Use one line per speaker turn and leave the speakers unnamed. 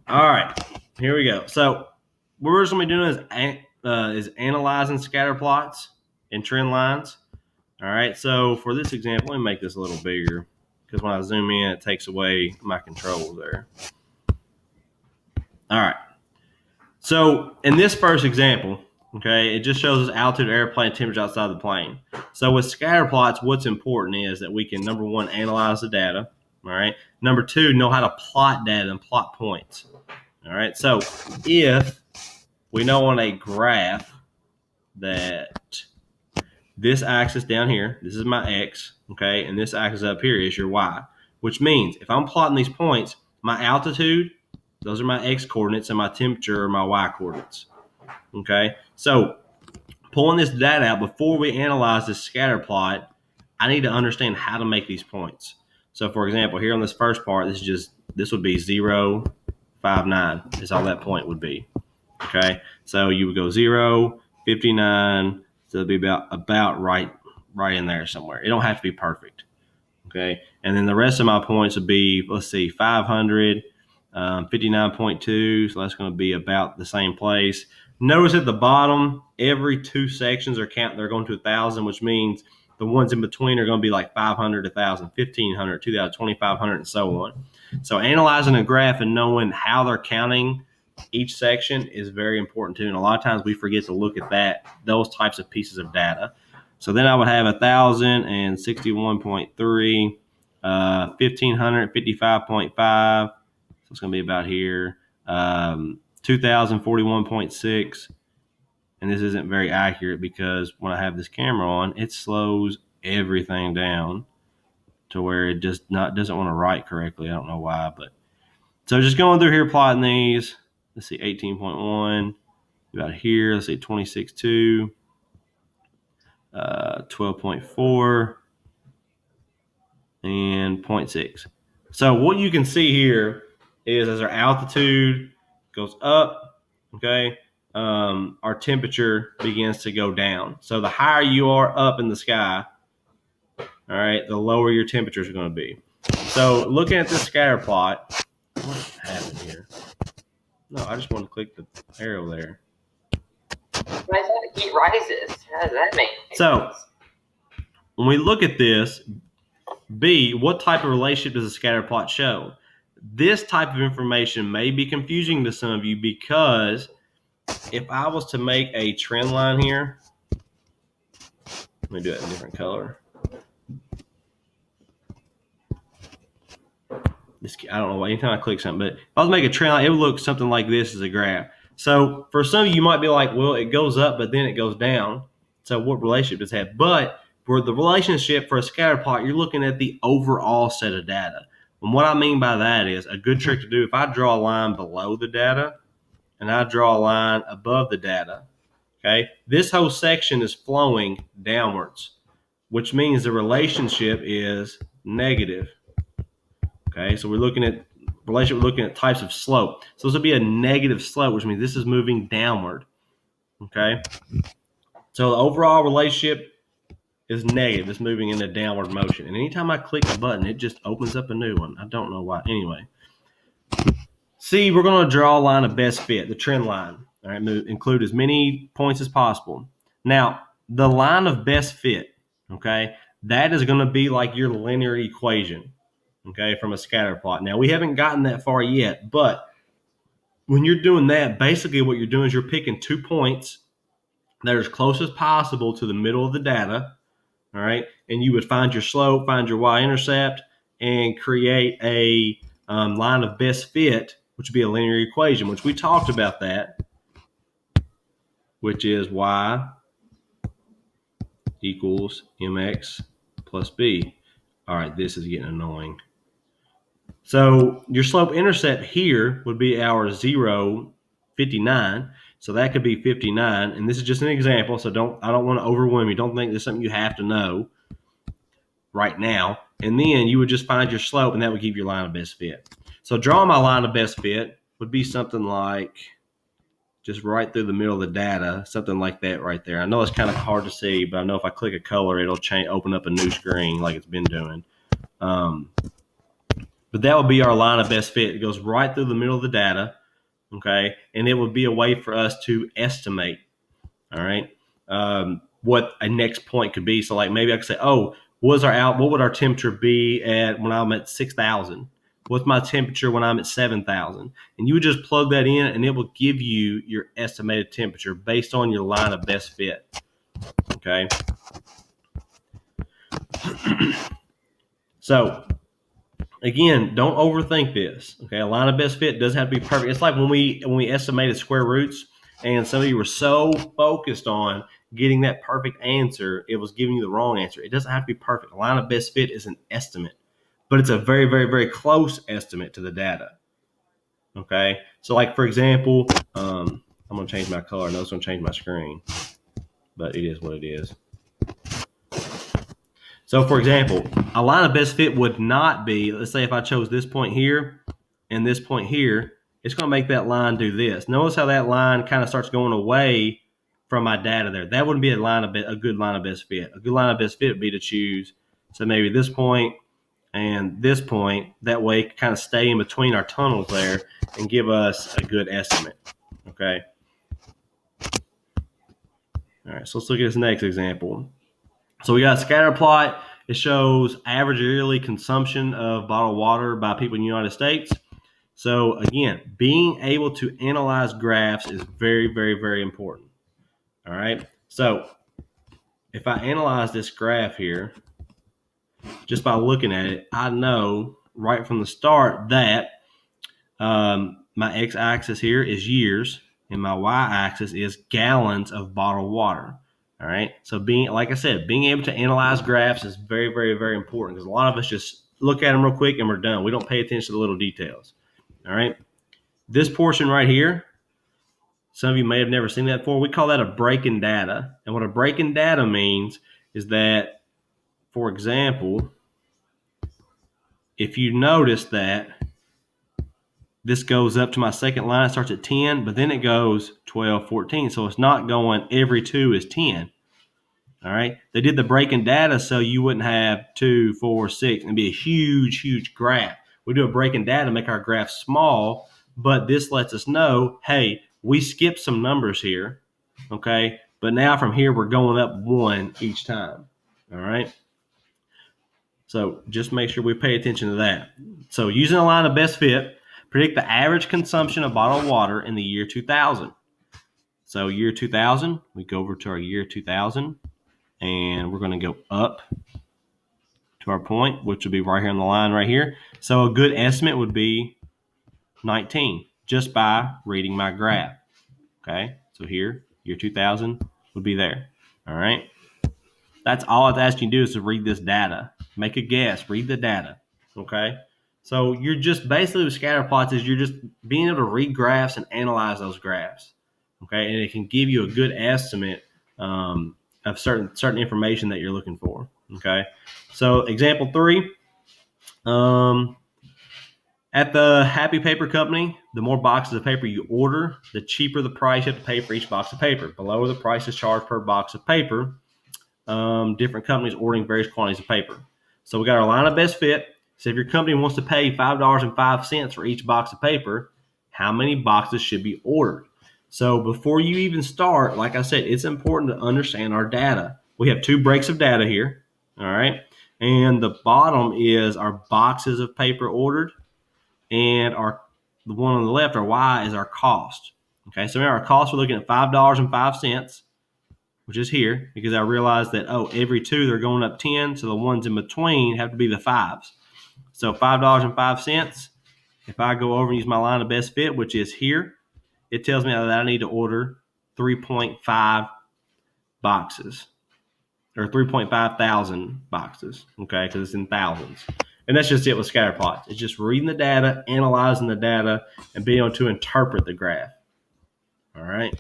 All right, here we go. So what we're just going to be doing is analyzing scatter plots and trend lines. All right, so for this example, let me make this a little bigger because when I zoom in, it takes away my controls there. All right, so in this first example, okay, it just shows us altitude, airplane, temperature outside the plane. So with scatter plots, what's important is that we can, number one, analyze the data. All right, number two, know how to plot data and plot points. All right, so if we know on a graph that this axis down here, this is my X, okay, and this axis up here is your Y, which means if I'm plotting these points, my altitude, those are my X coordinates, and my temperature are my Y coordinates, okay? So pulling this data out before we analyze this scatter plot, I need to understand how to make these points. So for example, here on this first part, this would be 0, 5, 9 is all that point would be. Okay, so you would go 0, 59, so it'll be about right in there somewhere. It don't have to be perfect. Okay, and then the rest of my points would be, let's see, 500, 59.2, so that's going to be about the same place. Notice at the bottom, every two sections they're going to 1,000, which means the ones in between are going to be like 500, 1,000, 1,500, 2,000, 2,500, and so on. So analyzing a graph and knowing how they're counting each section is very important too, and a lot of times we forget to look at those types of pieces of data. So then I would have 1,061.3, 1,555.5. So it's going to be about here. 2,041.6. And this isn't very accurate because when I have this camera on, it slows everything down to where it just doesn't want to write correctly. I don't know why, but so just going through here plotting these. Let's see, 18.1. About here, let's see, 26.2. 12.4 and 0.6. So what you can see here is as our altitude goes up, okay, our temperature begins to go down. So the higher you are up in the sky, all right, the lower your temperatures are going to be. So looking at this scatter plot, what happened here? No, I just want to click the arrow there.
Why is that heat rises? How does that make sense?
So when we look at this, B, what type of relationship does a scatter plot show? This type of information may be confusing to some of you because if I was to make a trend line here, let me do it in a different color. I don't know why, anytime I click something, but if I was to make a trend line, it would look something like this as a graph. So for some of you, you might be like, well, it goes up, but then it goes down. So what relationship does it have? But for the relationship for a scatter plot, you're looking at the overall set of data. And what I mean by that is a good trick to do, if I draw a line below the data and I draw a line above the data, okay, this whole section is flowing downwards, which means the relationship is negative. Okay, so we're looking at types of slope. So this will be a negative slope, which means this is moving downward. Okay, so the overall relationship is negative. It's moving in a downward motion. And anytime I click the button, it just opens up a new one. I don't know why. Anyway, C, we're going to draw a line of best fit, the trend line. All right, include as many points as possible. Now, the line of best fit, okay, that is going to be like your linear equation, okay, from a scatter plot. Now, we haven't gotten that far yet, but when you're doing that, basically what you're doing is you're picking 2 points that are as close as possible to the middle of the data, all right, and you would find your slope, find your y-intercept, and create a line of best fit, which would be a linear equation, which we talked about that, which is y equals mx plus b. All right, this is getting annoying. So your slope intercept here would be our 0, 59. So that could be 59. And this is just an example. So I don't want to overwhelm you. Don't think this is something you have to know right now. And then you would just find your slope and that would give you your line of best fit. So drawing my line of best fit would be something like just right through the middle of the data, something like that right there. I know it's kind of hard to see, but I know if I click a color, it'll open up a new screen like it's been doing. But that would be our line of best fit. It goes right through the middle of the data, okay? And it would be a way for us to estimate, all right, what a next point could be. So like maybe I could say, oh, what would our temperature be when I'm at 6,000? What's my temperature when I'm at 7,000? And you would just plug that in, and it will give you your estimated temperature based on your line of best fit, okay? So again, don't overthink this. Okay, a line of best fit doesn't have to be perfect. It's like when we estimated square roots, and some of you were so focused on getting that perfect answer, it was giving you the wrong answer. It doesn't have to be perfect. A line of best fit is an estimate, but it's a very, very, very close estimate to the data. Okay, so like for example, I'm going to change my color. I know it's going to change my screen, but it is what it is. So for example, a line of best fit would not be, let's say if I chose this point here and this point here, it's going to make that line do this. Notice how that line kind of starts going away from my data there. That wouldn't be a good line of best fit. A good line of best fit would be to choose, so maybe this point and this point. That way it kind of stay in between our tunnels there and give us a good estimate. Okay. All right, so let's look at this next example. So we got a scatter plot. It shows average yearly consumption of bottled water by people in the United States. So again, being able to analyze graphs is very, very, very important. All right. So if I analyze this graph here, just by looking at it, I know right from the start that my x-axis here is years and my y-axis is gallons of bottled water. All right. So like I said, being able to analyze graphs is very, very, very important, because a lot of us just look at them real quick and we're done. We don't pay attention to the little details. All right. This portion right here, some of you may have never seen that before. We call that a break in data. And what a break in data means is that, for example, if you notice that this goes up to my second line, it starts at 10, but then it goes 12, 14. So it's not going every 2 is 10. All right. They did the breaking data so you wouldn't have 2, 4, 6. It'd be a huge, huge graph. We do a breaking data to make our graph small, but this lets us know, hey, we skipped some numbers here. Okay. But now from here, we're going up 1 each time. All right. So just make sure we pay attention to that. So using a line of best fit, predict the average consumption of bottled water in the year 2000. So year 2000, we go over to our year 2000, and we're going to go up to our point, which would be right here on the line right here. So a good estimate would be 19, just by reading my graph. Okay, so here, year 2000 would be there. All right. That's all it's asking you to do, is to read this data. Make a guess, read the data. Okay. So you're just basically with scatter plots is you're just being able to read graphs and analyze those graphs. Okay. And it can give you a good estimate of certain information that you're looking for. Okay. So example 3, at the Happy Paper Company, the more boxes of paper you order, the cheaper the price you have to pay for each box of paper. The lower the price is charged per box of paper. Different companies ordering various quantities of paper. So we got our line of best fit. So if your company wants to pay $5.05 for each box of paper, how many boxes should be ordered? So before you even start, like I said, it's important to understand our data. We have 2 breaks of data here. All right. And the bottom is our boxes of paper ordered, and the one on the left, our Y, is our cost. Okay. So our cost, we're looking at $5.05. Which is here, because I realized that, every 2 they're going up 10, so the ones in between have to be the 5s. So $5.05, if I go over and use my line of best fit, which is here, it tells me that I need to order 3.5 boxes, or 3.5 thousand boxes, okay, because it's in thousands. And that's just it with scatter plots. It's just reading the data, analyzing the data, and being able to interpret the graph. All right.